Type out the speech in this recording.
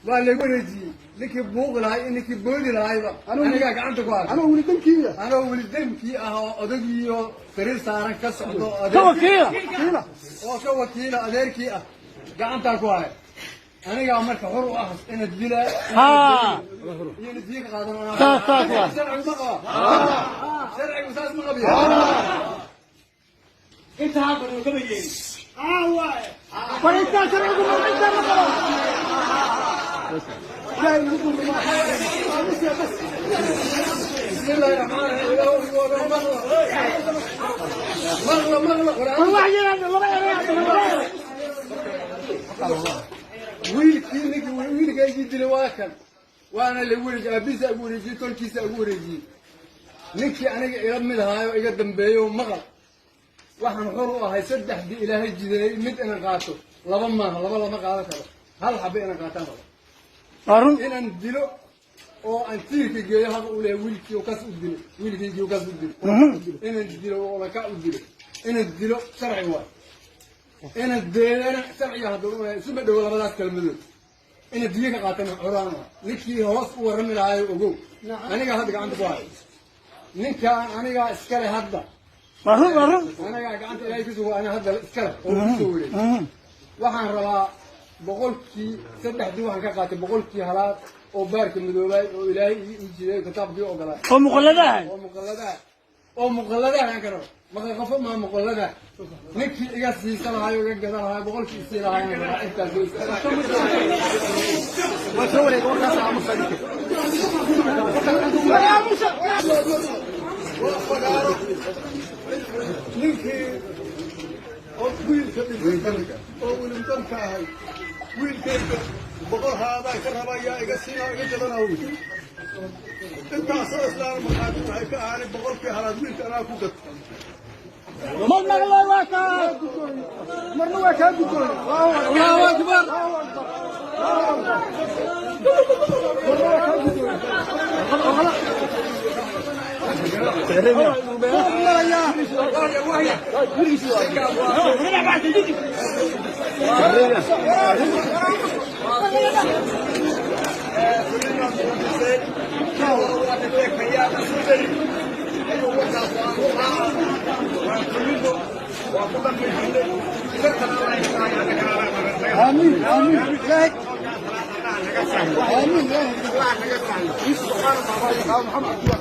ولا ولدي لك بوق لهاي انك بودي لهاي بقى انا قاعد اقول انا ولد دمكي انا ولد دمكي ادغيو فريل سارن كسعدو كوكيلا oo ka wakiila adeerkii ah gacanta ku hay aniga marka xor u ah in dila in diiq qaadan sharci wasaas ma qabiyo inta hadda uu gabayeen waay farita sharcigu ma inta ma qabo jay ugu ma بسم الله الرحمن الرحيم ويلك يجي لواكل وانا اللي ولد ابيس اقول يجي تركيس اقول يجي نكي انا يرمي هاي ويقدم بيو مغل waxaan xor u ahay saddexdii ilaahay jiday mid inaan qaato laba ma qaadan karo hal xabbe inaan qaataan rabo inaan dilo oo aan tiirka geeyo hada u leeyahay wiilkii oo kas u dilo wiilkii oo kas u dilo inaan dilo oo la ka u dilo inaan dilo sharci waa inaan deeana sharci hada u leeyahay suba dhow labadaas kalmadood inaan diyo ka qaatana xoraan ninkii hoos u warami lahaay ogow aniga hadda gacanta ku hayo ninka aniga iskale hadda أنا قاعد إلهي كسوة أنا هذا الكلام وكسوة وحن روا بقولكي سبح دوحن كقاتل بقولكي هلا وبارك من دولي وإلهي يجي كتاب ديو وقلا أو مقلدة يعني كرو ما خفوا ما مقلدة نكفي إجازة سنة هاي وجدنا هاي بقولكي سنة هاي أنت زوج ما سوي يقول ناس عم صديق ninkii oo wiilka ahay wiilkayga boqol haadaa ka rabayaa iga siinaa iga jadanaw intaasoo islaam markaati waxay ka ahaanay boqolkii halaad wiilka anaa ku gato marna waa kaa gudooy allahu akbar آمين آمين آمين